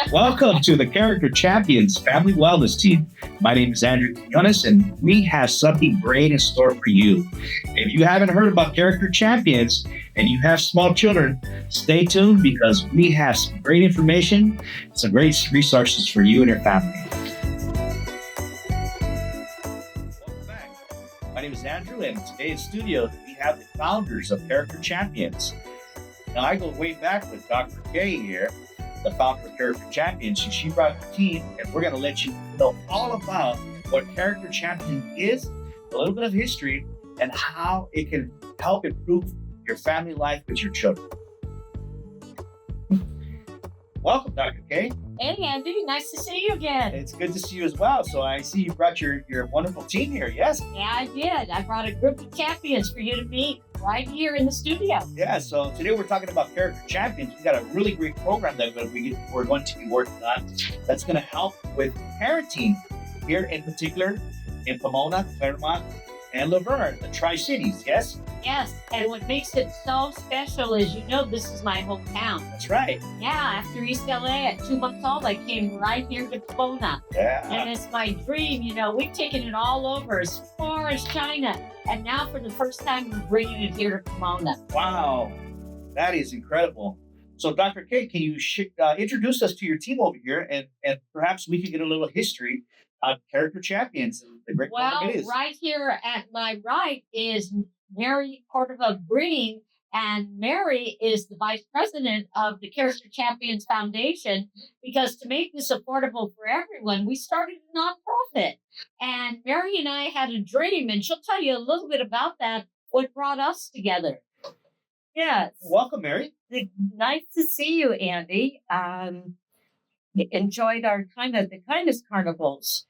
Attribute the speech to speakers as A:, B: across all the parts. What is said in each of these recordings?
A: Welcome to the Character Champions Family Wellness Team. My name is Andrew Quinones, and we have something great in store for you. If you haven't heard about Character Champions and you have small children, stay tuned because we have some great information, some great resources for you and your family. Welcome back. My name is Andrew, and today in studio we have the founders of Character Champions. Now, I go way back with Dr. Kay here, the founder of Character Champions. She brought the team, and we're going to let you know all about what Character Champion is, a little bit of history, and how it can help improve your family life with your children. Welcome, Dr. Kay.
B: Hey, Andy, nice to see you again.
A: It's good to see you as well. So I see you brought your wonderful team here, yes?
B: Yeah, I did. I brought a group of champions for you to meet right here in the studio.
A: Yeah, so today we're talking about Character Champions. We've got a really great program that we're going to be working on that's going to help with parenting here in particular in Pomona, Claremont, and Laverne, the Tri-Cities, yes?
B: Yes, and what makes it so special is, this is my hometown.
A: That's right.
B: Yeah, after East LA at 2 months old, I came right here to Pomona.
A: Yeah.
B: And it's my dream, we've taken it all over as far as China. And now for the first time, we're bringing it here to Pomona.
A: Wow, that is incredible. So Dr. K, can you introduce us to your team over here and perhaps we can get a little history of Character Champions, the great program it is.
B: Right here at my right is Mary Cordova Green, and Mary is the vice president of the Character Champions Foundation, because to make this affordable for everyone, we started a nonprofit. And Mary and I had a dream, and she'll tell you a little bit about that, what brought us together. Yes.
A: Welcome, Mary.
C: Nice to see you, Andy. Enjoyed our time at the Kindness Carnivals,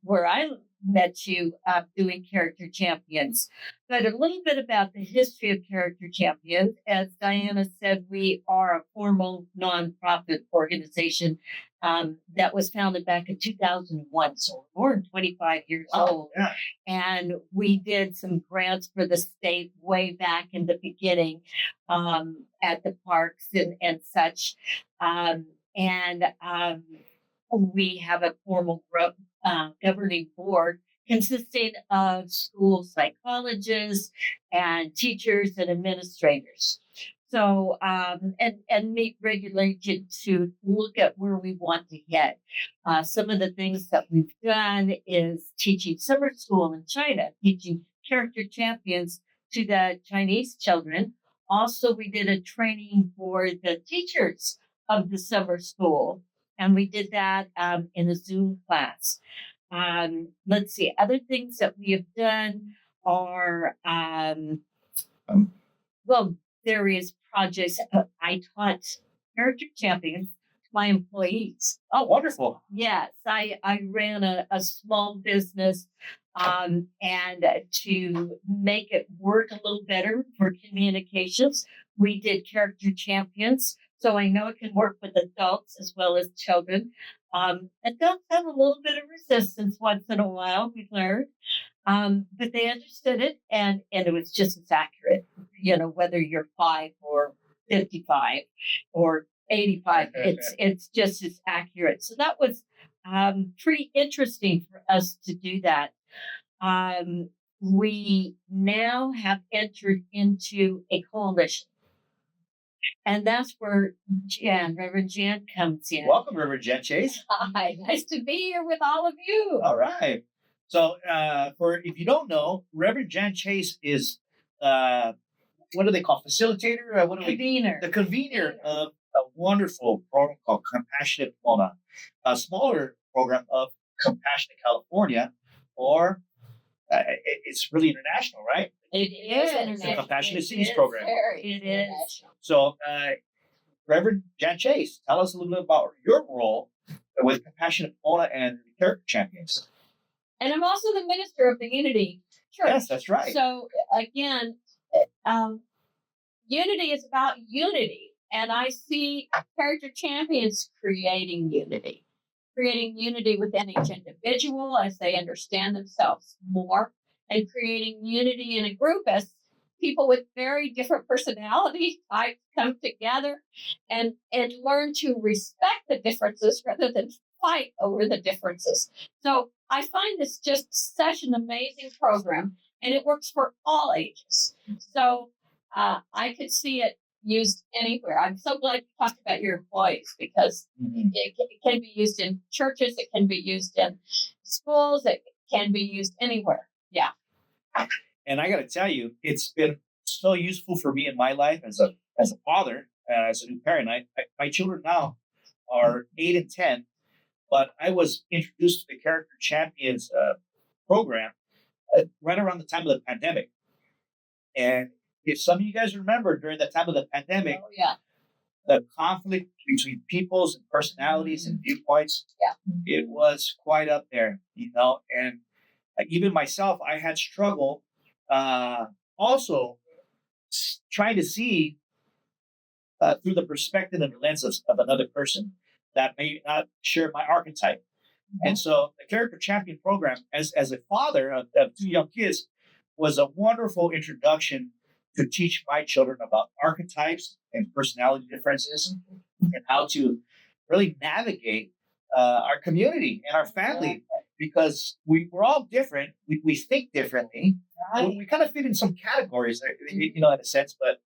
C: where I met you doing Character Champions. But a little bit about the history of Character Champions. As Diana said, we are a formal nonprofit organization that was founded back in 2001, so we're more than 25 years old.
A: Yeah.
C: And we did some grants for the state way back in the beginning at the parks and such. We have a formal governing board consisting of school psychologists and teachers and administrators. So, and meet regularly to look at where we want to get. Some of the things that we've done is teaching summer school in China, teaching Character Champions to the Chinese children. Also, we did a training for the teachers of the summer school, and we did that in a Zoom class. Let's see, other things that we have done are, various projects. I taught Character Champions to my employees.
A: Oh, wonderful.
C: Yes, I ran a small business and to make it work a little better for communications, we did Character Champions. So I know it can work with adults as well as children. Adults have a little bit of resistance once in a while, we learned. But they understood it, and it was just as accurate, whether you're 5 or 55 or 85, it's just as accurate. So that was pretty interesting for us to do that. We now have entered into a coalition. And that's where Reverend Jan comes in.
A: Welcome, Reverend Jan Chase.
B: Hi, nice to be here with all of you.
A: All right. So, if you don't know, Reverend Jan Chase is what do they call facilitator?
C: Convener.
A: The convener of a wonderful program called Compassionate Pomona, a smaller program of Compassionate California, or it's really international, right?
B: It is
A: It's a Compassionate Cities program.
C: It is.
A: So, Reverend Jan Chase, tell us a little bit about your role with Compassionate Pomona and Character Champions.
B: And I'm also the minister of the Unity Church.
A: Yes, that's right.
B: So again, unity is about unity. And I see Character Champions creating unity within each individual as they understand themselves more, and creating unity in a group as people with very different personality types come together and learn to respect the differences rather than fight over the differences. So I find this just such an amazing program, and it works for all ages. So I could see it used anywhere. I'm so glad you talked about your employees because it can be used in churches, it can be used in schools, it can be used anywhere. Yeah.
A: And I got to tell you, it's been so useful for me in my life as a father, as a new parent. My children now are 8 and 10, but I was introduced to the Character Champions program right around the time of the pandemic. And if some of you guys remember during the time of the pandemic,
B: Oh, yeah.
A: the conflict between peoples and personalities and viewpoints,
B: Yeah.
A: it was quite up there, and even myself, I had struggle also trying to see through the perspective and the lens of another person that may not share my archetype. And so the Character Champion program, as a father of two young kids, was a wonderful introduction to teach my children about archetypes and personality differences and how to really navigate our community and our family because we're all different. We think differently. We kind of fit in some categories, in a sense, but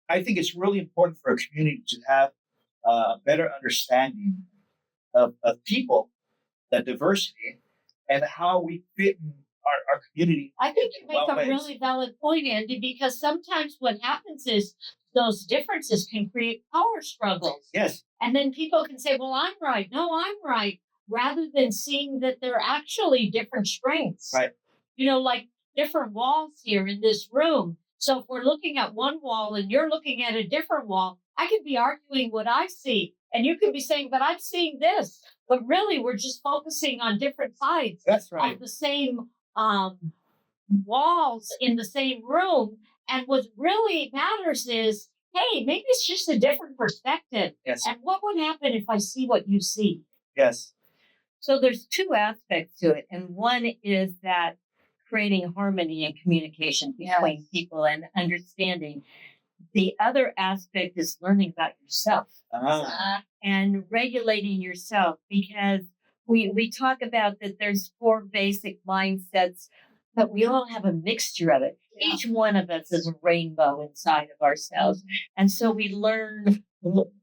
A: I think it's really important for a community to have a better understanding of people, the diversity, and how we fit in our community.
B: I think you
A: in
B: make
A: well
B: a
A: ways.
B: really valid point, Andy, because sometimes what happens is those differences can create power struggles.
A: Yes,
B: And then people can say, well, I'm right. No, I'm right. Rather than seeing that they're actually different strengths.
A: right.
B: Like different walls here in this room. So if we're looking at one wall and you're looking at a different wall, I could be arguing what I see. And you could be saying, but I'm seeing this. But really, we're just focusing on different sides
A: That's right.
B: of the same walls in the same room. And what really matters is, hey, maybe it's just a different perspective.
A: Yes.
B: And what would happen if I see what you see?
A: Yes.
C: So there's two aspects to it. And one is that creating harmony and communication between people and understanding. The other aspect is learning about yourself and regulating yourself because we talk about that there's 4 basic mindsets, but we all have a mixture of it.
B: Yeah.
C: Each one of us is a rainbow inside of ourselves. And so we learn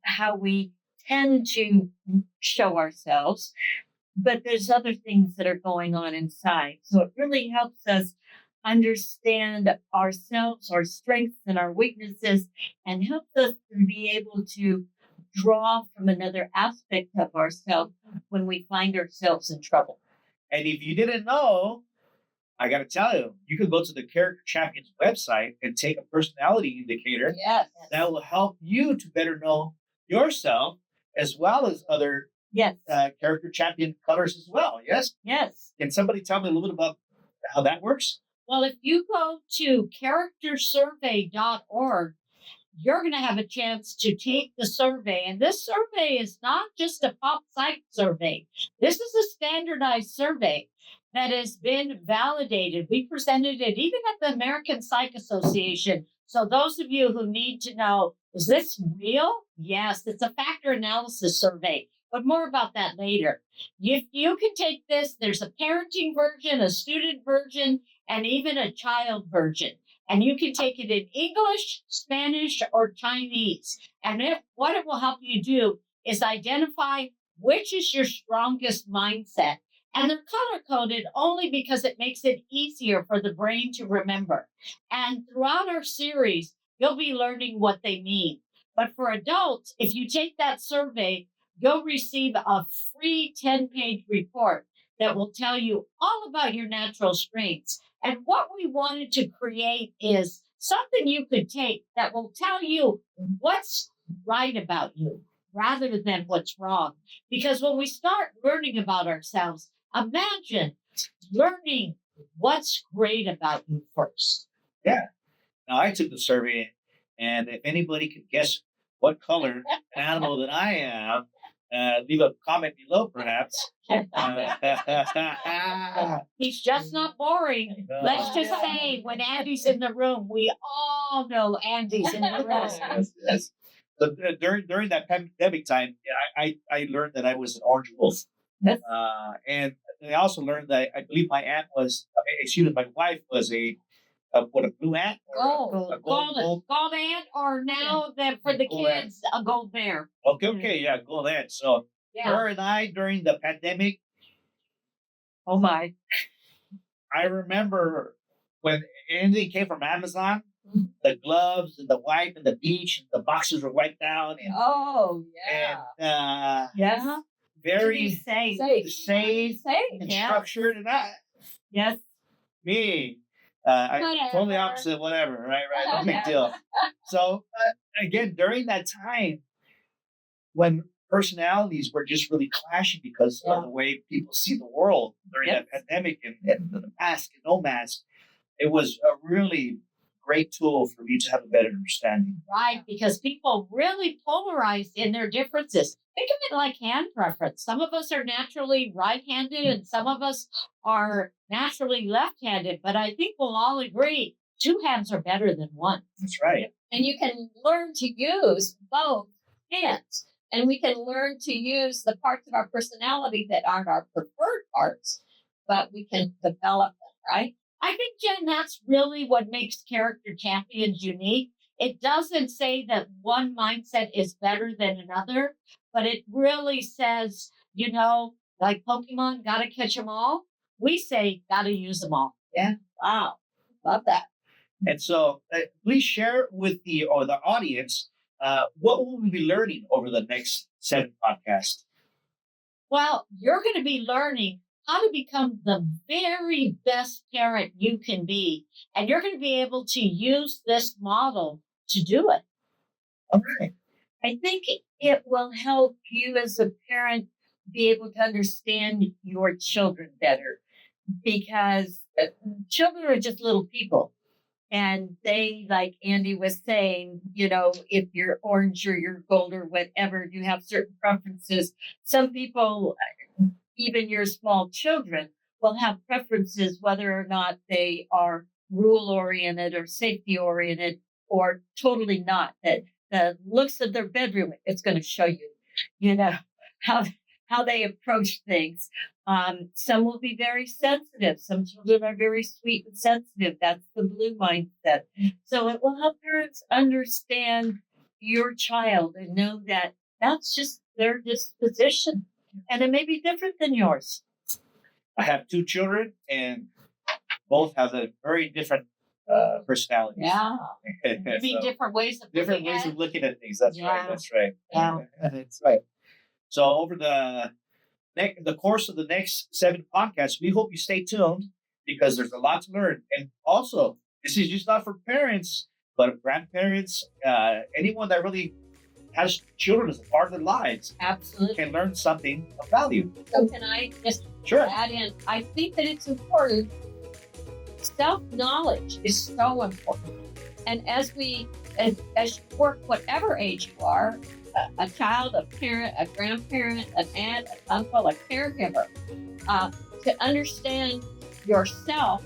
C: how we tend to show ourselves, but there's other things that are going on inside. So it really helps us understand ourselves, our strengths and our weaknesses, and helps us to be able to draw from another aspect of ourselves when we find ourselves in trouble.
A: And if you didn't know, I got to tell you, you can go to the Character Champions website and take a personality indicator
B: Yes.
A: that will help you to better know yourself as well as other
C: Yes.
A: Character Champion colors as well. Yes?
C: Yes.
A: Can somebody tell me a little bit about how that works?
B: Well, if you go to charactersurvey.org, you're going to have a chance to take the survey. And this survey is not just a pop psych survey. This is a standardized survey that has been validated. We presented it even at the American Psych Association. So those of you who need to know, is this real? Yes, it's a factor analysis survey. But more about that later. If you can take this, there's a parenting version, a student version, and even a child version. And you can take it in English, Spanish, or Chinese. And what it will help you do is identify which is your strongest mindset. And they're color coded only because it makes it easier for the brain to remember. And throughout our series, you'll be learning what they mean. But for adults, if you take that survey, you'll receive a free 10-page report that will tell you all about your natural strengths. And what we wanted to create is something you could take that will tell you what's right about you rather than what's wrong. Because when we start learning about ourselves, imagine learning what's great about you first.
A: Yeah. Now, I took the survey, and if anybody could guess what color animal that I am, leave a comment below, perhaps.
B: He's just not boring. Let's just say when Andy's in the room, we all know Andy's in the room.
A: Yes. But during that pandemic time, yeah, I learned that I was an orange wolf,
C: Yes.
A: and I also learned that I believe my aunt was, excuse me, my wife was a blue ant or a
B: Gold ant, or now that for the
A: Gold ant.
B: kids, a gold bear.
A: Okay, yeah, gold ant. So
B: Yeah.
A: her and I during the pandemic,
C: Oh my.
A: I remember when anything came from Amazon,
B: Mhm.
A: the gloves and the wipe and the bleach and the boxes were wiped down
C: Oh
A: and
C: yes.
A: very
C: Safe.
A: safe and
C: Yeah.
A: structured. And
C: Yes.
A: me, I totally
B: Whatever.
A: opposite. Whatever, right? No big deal. So again, during that time when personalities were just really clashing because of the way people see the world during
C: Yes.
A: that pandemic and the mask and no mask, it was a really great tool for me to have a better understanding.
B: Right, because people really polarized in their differences. Think of it like hand preference. Some of us are naturally right-handed and some of us are naturally left-handed, but I think we'll all agree 2 hands are better than 1.
A: That's right.
D: And you can learn to use both hands. And we can learn to use the parts of our personality that aren't our preferred parts, but we can develop them, right?
B: I think, Jen, that's really what makes Character Champions unique. It doesn't say that one mindset is better than another, but it really says, like Pokemon, gotta catch them all. We say, gotta use them all.
C: Yeah.
D: Wow. Love that.
A: And so, please share with the audience what will we be learning over the next 7 podcasts.
B: Well, you're going to be learning how to become the very best parent you can be. And you're going to be able to use this model to do it.
A: Okay.
C: I think it will help you as a parent be able to understand your children better, because children are just little people. And they, like Andy was saying, if you're orange or you're gold or whatever, you have certain preferences. Some people, even your small children, will have preferences whether or not they are rule oriented or safety oriented or totally not. That the looks of their bedroom, it's going to show you, how they approach things. Some will be very sensitive. Some children are very sweet and sensitive. That's the blue mindset. So it will help parents understand your child and know that that's just their disposition. And it may be different than yours.
A: I have 2 children, and both have a very different personalities.
B: Yeah. Maybe
A: So,
B: different ways of
A: different
B: looking
A: ways
B: at
A: of
B: it.
A: looking at things. That's right.
B: Yeah.
A: That's right.
B: Yeah.
A: That's right. So over the course of the next 7 podcasts, we hope you stay tuned because there's a lot to learn. And also, this is just not for parents, but grandparents, anyone that really has children as a part of their lives
D: Absolutely.
A: can learn something of value.
D: So can I just
A: Sure.
D: add in? I think that it's important. Self-knowledge is so important. And as you work, whatever age you are, a child, a parent, a grandparent, an aunt, an uncle, a caregiver, to understand yourself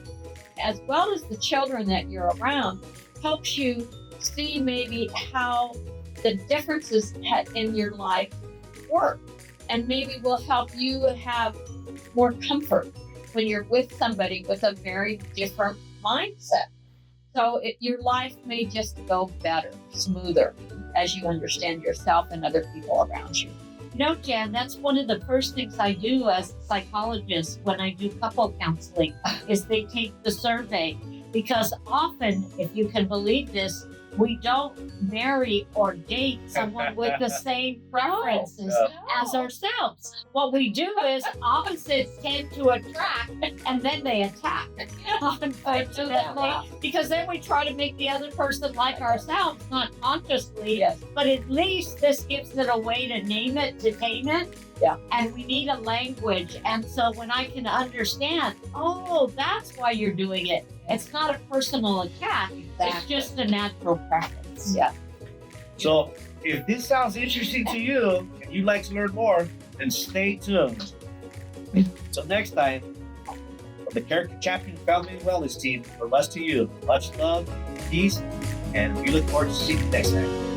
D: as well as the children that you're around helps you see maybe how the differences in your life work, and maybe will help you have more comfort when you're with somebody with a very different mindset. So your life may just go better, smoother, as you understand yourself and other people around you.
B: Jan, that's one of the first things I do as a psychologist when I do couple counseling is they take the survey, because often, if you can believe this, we don't marry or date someone with the same preferences as ourselves. What we do is opposites tend to attract and then they attack. Unfortunately, because then we try to make the other person like ourselves, not consciously,
C: Yes.
B: but at least this gives it a way to name it, to tame it.
C: Yeah.
B: And we need a language. And so when I can understand, oh, that's why you're doing it. It's not a personal attack. It's just a natural preference.
C: Yeah.
A: So if this sounds interesting to you and you'd like to learn more, then stay tuned. So next time, from the Character Champion Family and Wellness Team, from us to you, much love, peace, and we look forward to seeing you next time.